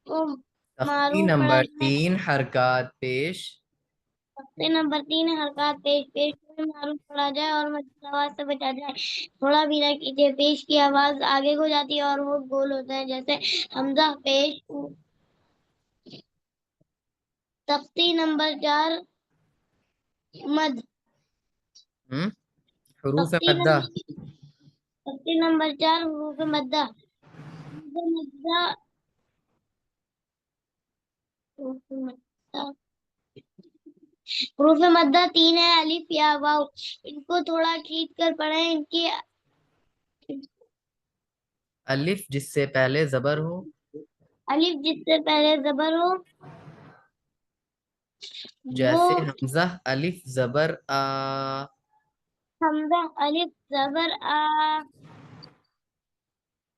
کو تختی معروف پڑھا نمبر جائے. 3 حرکات پیش. تختی نمبر 3 حرکات پیش. پیش میں معروف پڑھا جائے اور مد آواز سے بچا جائے. تھوڑا بھی نہ کیجیے. پیش کی آواز آگے کو جاتی ہے اور وہ گول ہوتا ہے، جیسے حمزہ پیش. تختی نمبر 4 مد. حروف تختی مدہ. نمبر 4 حروف مدہ. حروف مدہ حروف مدہ 3 ہے، الف یا واو. ان کو تھوڑا کھینچ کر پڑھیں. ان کی الف جس سے پہلے زبر ہو. الف جس سے پہلے زبر ہو وہ جیسے حمزہ الف زبر آ. حمزہ الف زبر آ.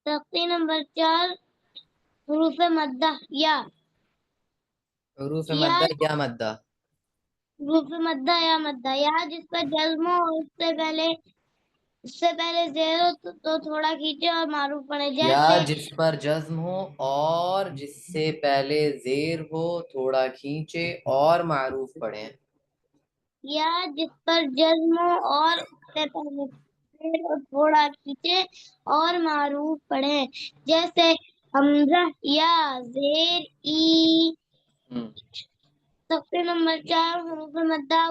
تختی نمبر 4 حروف مدہ یا. حروف یا مدہ یا مدہ. حروف مدہ یا مدہ. یا جس پر جزم ہو اور اس سے پہلے زیر ہو تو تھوڑا کھینچے اور معروف پڑھے. یا جیسے جس پر جزم ہو اور جس سے پہلے زیر ہو تھوڑا کھینچے اور معروف پڑھیں. یا جس پر جزم ہو اور اس سے پہلے زیر ہو تھوڑا کھینچے اور معروف پڑھیں. جیسے حمزہ یا زیر ای. تختی نمبر 4 حروف مدہ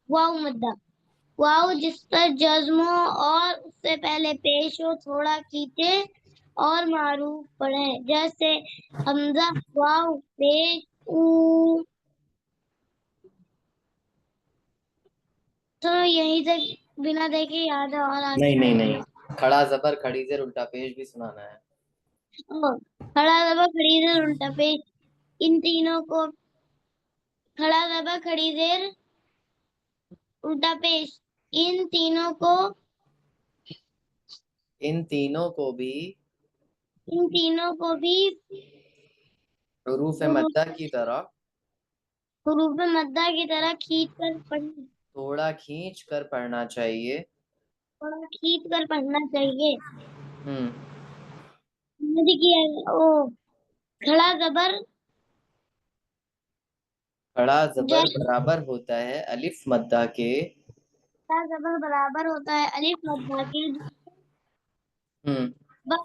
واو مدہ. واو جس پر جزم ہو اور اس سے پہلے پیش ہو تھوڑا کھینچے اور معروف پڑھیں. جیسے حمزہ واو پیش او. تو یہیں تک بنا دیکھے یاد ہے اور آگے نہیں کھڑا زبر کھڑی زیر الٹا پیش بھی سنانا ہے. کھڑا زبر کھڑی زیر الٹا پیش. ان تینوں کو کھڑا زبر کھڑی زیر الٹا پیش. ان تینوں کو بھی حروف مدہ کی طرح حروف مدہ کی طرح کھینچ کر پڑھنا. تھوڑا کھینچ کر پڑھنا چاہیے. تھوڑا کھینچ کر پڑھنا چاہیے. ہم دیکھیے کھڑا زبر کھڑا زبر برابر ہوتا ہے الف مدہ کے. کھڑا زبر برابر ہوتا ہے الف مدہ کے. با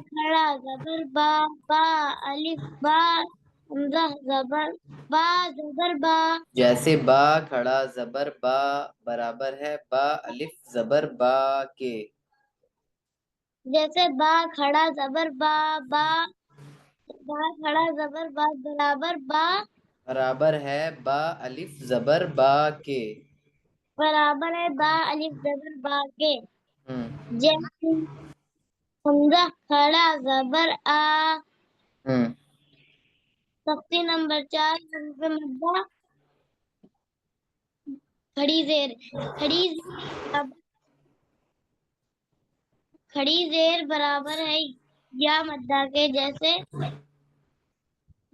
کھڑا زبر با. با الف با. حمزہ زبر با زبر با. جیسے با کھڑا زبر با برابر ہے با الف زبر با کے. جیسے با کھڑا زبر با. با کھڑا زبر با برابر با. برابر ہے با الف زبر با کے. برابر ہے با الف زبر با کے. جیسے حمزہ کھڑا زبر آ. تختی نمبر 4 حروف مدہ کھڑی زیر. کھڑی زیر برابر ہے یا مدہ کے.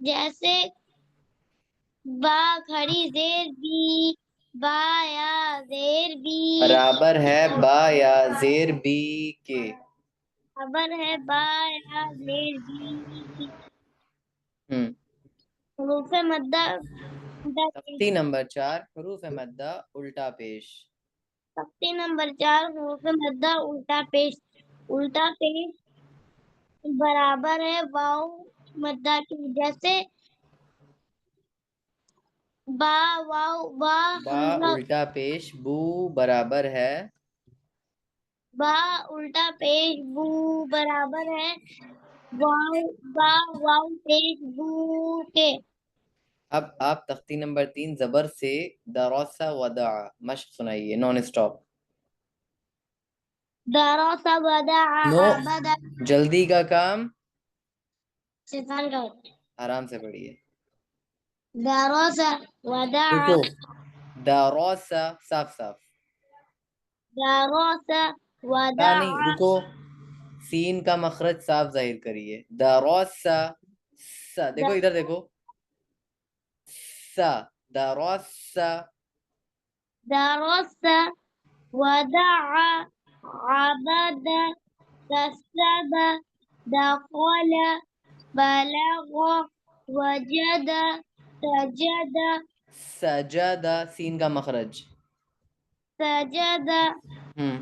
جیسے با کھڑی زیر بی. با یا زیر بی. برابر ہے با یا زیر بی کے. خبر ہے با یا زیر بی. حروف مدہ تختی نمبر 4 حروف مدہ الٹا پیش. تختی نمبر 4 حروف مدہ الٹا پیش. الٹا پیش برابر ہے واو مدہ کے. جیسے با واو با. با الٹا پیش بو برابر ہے. با الٹا پیش بو برابر ہے واو با واو پیش بو کے. اب آپ تختی نمبر 3 زبر سے دراسہ ودع مشق سنائیے نان اسٹاپ. دراسہ ودع عبد. جلدی کا کام شیطان کا ہوتا ہے. آرام سے پڑھیے. دراسہ ودع. رکو دراسہ صاف صاف. دراسہ ودع. نہیں رکو سین کا مخرج صاف ظاہر کریے. دراسہ دیکھو ادھر دیکھو سا. دراسہ دراسہ ودع عبد. کسب دخل بلغ وجد سجد سجد سین کا مخرج. سجد ہم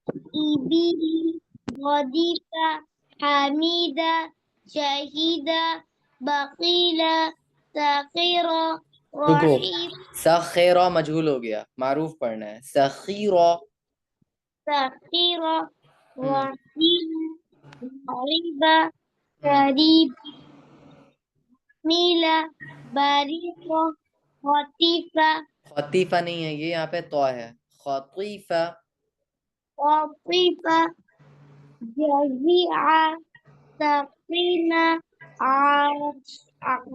إبل غضب حميد شهيد بخيل سخير رکو, رحيم سخیرہ مجهول ہو گیا, معروف پڑھنا ہے. سخیرہ. سخير ہم رحيم غريب قريب ميل بريق خطيف خطیفہ نہیں ہے یہ, یہاں پہ تو ہے. خطیفہ. خطيف جزيع سقينا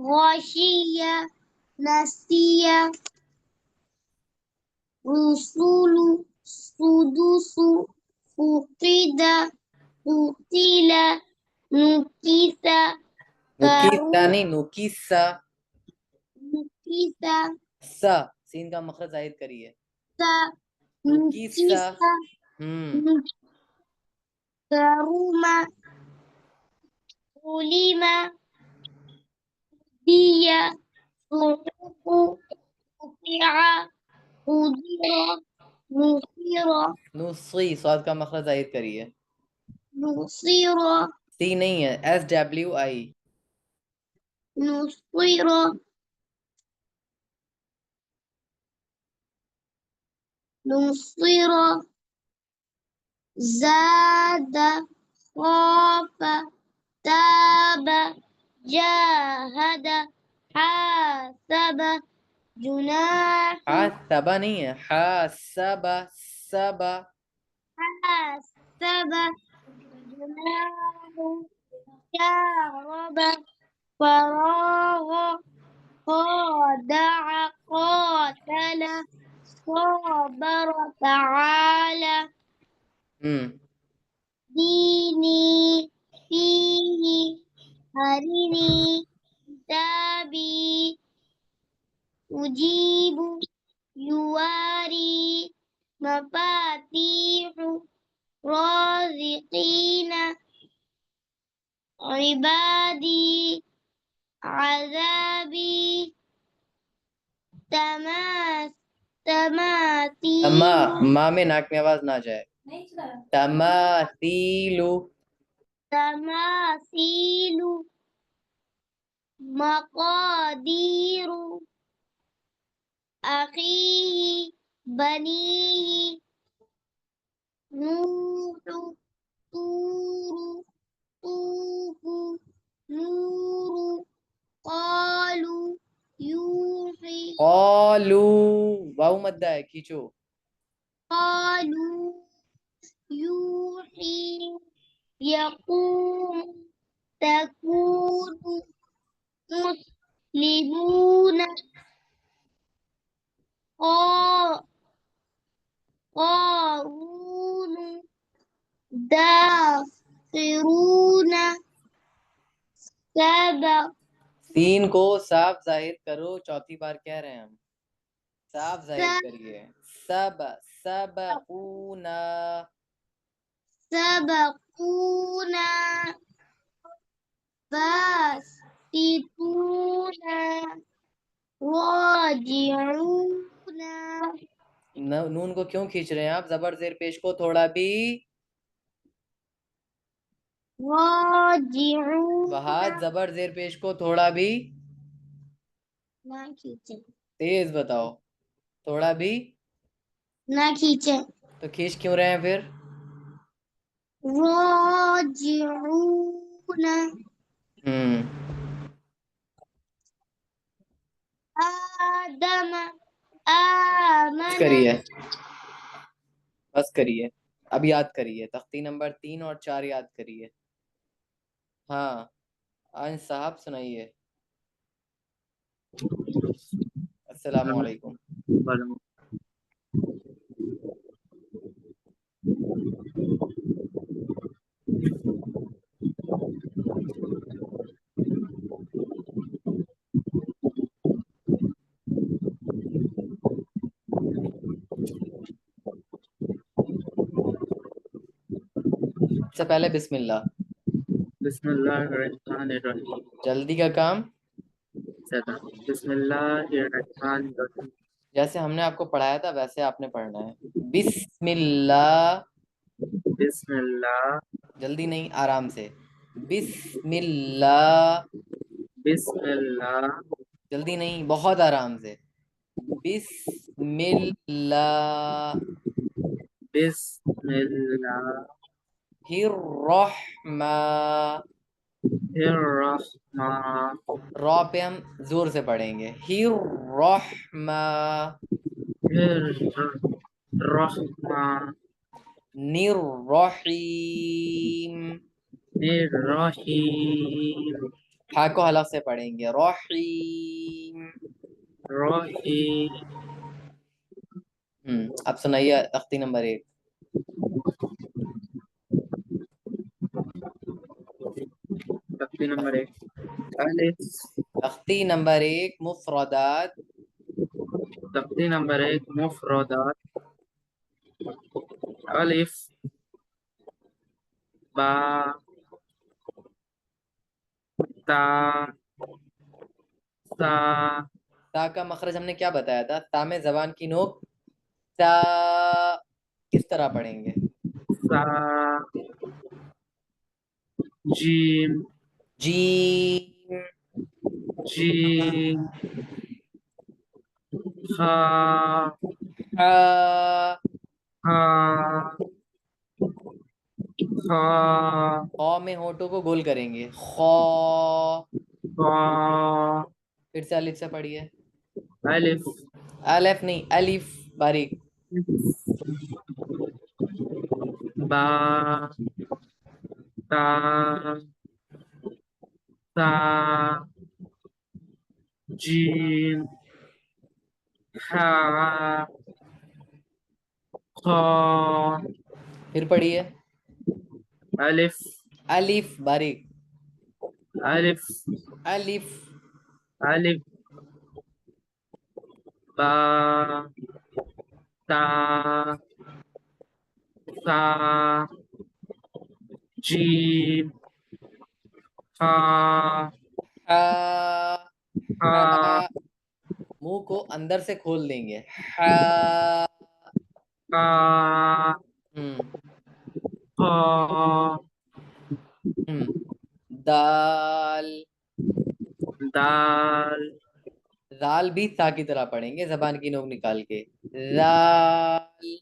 غاشية نسية رسول سدوس فقد قتل نكيس نکیسہ كرو نہیں, نکیسہ. نكيس سا سین کا مخرج ظاہر کریے. نكيس نکیسہ. ہم كروم علم دية صحف قطع قدر نصير نصی سواد کا مخرج ظاہر کریے. نصير سی نہیں ہے, ایس ڈبلیو آئی. نصير نصير زاد خاف تاب جاهد حاسب جناح حاسبہ نہیں ہے, حاسبہ. سبا. حاسب جناح شارب فراغ خادع قاتل صابر تعالى ہم ديني فيه أرني كتابي أجيب يواري مفاتيح رازقين عبادي عذابي تماثيل ماں میں ناک میں آواز نہ جائے. تماثیل. تماثيل مقادير أخيه بنيه نوح طور طوف نور قالوا يوحي قالوا واو مدہ ہے, کھینچو. قالوا يوحي يقوم تكون مسلمون قارون داخرون سبق سین کو صاف ظاہر کرو, چوتھی بار کہہ رہے ہیں ہم. صاف ظاہر کریے. سبقونا. سبقونا باسطون راجعون نون کو کیوں کھینچ رہے ہیں آپ؟ زبر زیر پیش کو تھوڑا بھی. راجعون وہاں زبر زیر پیش کو تھوڑا بھی نہ کھینچے تیز بتاؤ. تھوڑا بھی نہ کھینچے تو کھینچ کیوں رہے ہیں پھر؟ راجعون آدم بس آمن کریے, بس کریے. اب یاد کریے تختی نمبر 3 اور 4 یاد کریے. ہاں آج صاحب سنائیے. السلام علیکم. سے پہلے بسم اللہ. بسم اللہ الرحمن الرحیم. جلدی کا کام. بسم اللہ الرحمن الرحیم. جیسے ہم نے آپ کو پڑھایا تھا ویسے آپ نے پڑھنا ہے. بسم اللہ. بسم اللہ. جلدی نہیں، آرام سے. بسم اللہ. بسم اللہ. جلدی نہیں، بہت آرام سے. بسم اللہ بسم اللہ الرحمن. الرحمن. را پہ ہم زور سے پڑھیں گے. الرحمن. الرحمن الرحیم. الرحیم. ہا کو حلق سے پڑھیں گے. رحیم. رحیم. اب سنائیے تختی نمبر 1. تختی نمبر 1. الف. تختی نمبر 1 مفردات. تختی نمبر 1 مفردات. الف با تا سا. تا کا مخرج ہم نے کیا بتایا تھا؟ تا میں زبان کی نوک تا کس طرح پڑھیں گے؟ سا. جیم. جیم. جیم. خا. ہا. ہا. خا. خا میں ہونٹوں کو گول کریں گے. خا. خا. پھر سے الف سے پڑھیے. الف. الف نہیں، الف باریک. با تا سا. جیم. ہا. خا. پھر پڑھیے. الف. الف باریک. الف. الف. الف با تا سا. جیم. ہا. ہا. ہا. منہ کو اندر سے کھول دیں گے. ہا. ہا. خا. دال. دال. دال بھی تا کی طرح پڑھیں گے زبان کی نوک نکال کے. دال.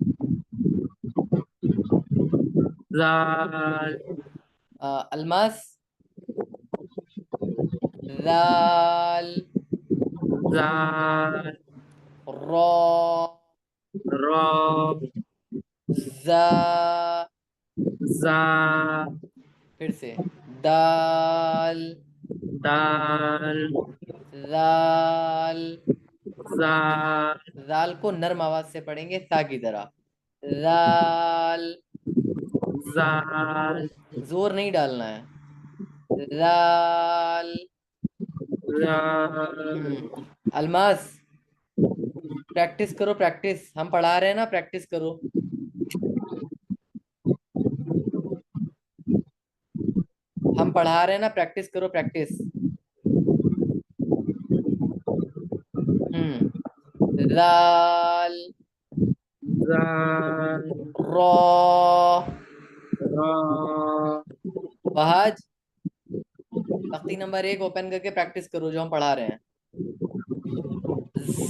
زال. الماس. دال. زال. را. را. زا. زا. پھر سے. دال. دال. دال. زال. دال کو نرم آواز سے پڑھیں گے تا کی طرح. دال. زال. زور نہیں ڈالنا ہے. دال. زال. الماس پریکٹس کرو، پریکٹس. ہم پڑھا رہے ہیں نا، پریکٹس کرو. ہم پڑھا رہے ہیں نا، پریکٹس کرو، پریکٹس. دال. زال. را. را. بہاج تختی نمبر 1 اوپن کر کے پریکٹس کرو جو ہم پڑھا رہے ہیں.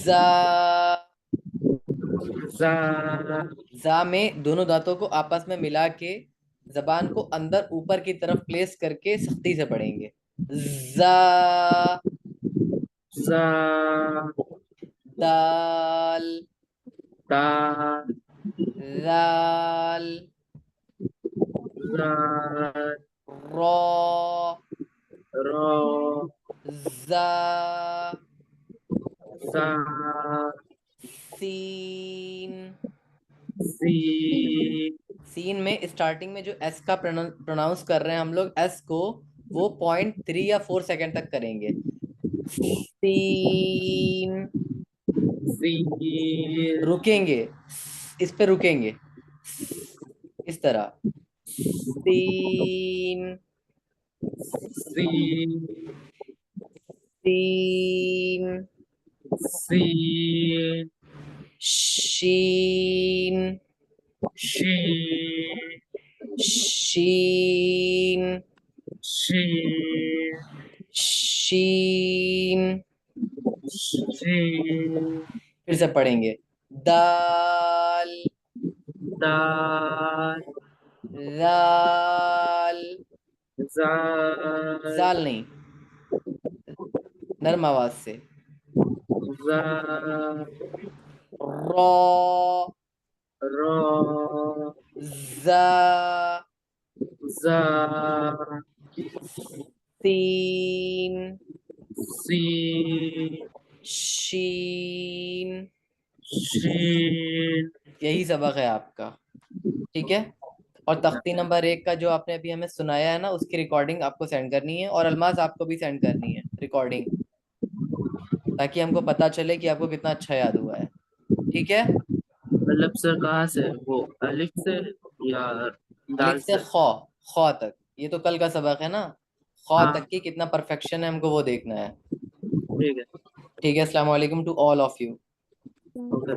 زا. زا. زا میں دونوں دانتوں کو آپس میں ملا کے زبان کو اندر اوپر کی طرف پلیس کر کے سختی سے پڑھیں گے. زا. زا. دال. دال. دال. زال. را. را. زا. زا. سین. سین. سین میں اسٹارٹنگ میں جو ایس کا پروناؤنس کر رہے ہیں ہم لوگ، ایس کو وہ 0.3 یا 4 سیکنڈ تک کریں گے. سین. سین. رکیں گے، اس پہ رکیں گے اس طرح. سین. سین سین سین شین شین شین شین شین شین پھر سے پڑھیں گے دال دال دال زال زال نہیں نرم آواز سے زال را را زا زا سین سین شین شین یہی سبق ہے آپ کا ٹھیک ہے اور تختی نمبر 1 کا جو آپ نے ابھی ہمیں سنایا ہے نا اس کی ریکارڈنگ آپ کو سینڈ کرنی ہے اور الماس آپ کو بھی سینڈ کرنی ہے ریکارڈنگ تاکہ ہم کو پتا چلے کہ آپ کو کتنا اچھا یاد ہوا ہے ٹھیک ہے مطلب سر کہاں سے وہ الف سے یا دال الف سے خو تک یہ تو کل کا سبق ہے نا خو ہاں تک کی کتنا پرفیکشن ہے ہم کو وہ دیکھنا ہے ٹھیک ہے ٹھیک ہے السلام علیکم to all of you okay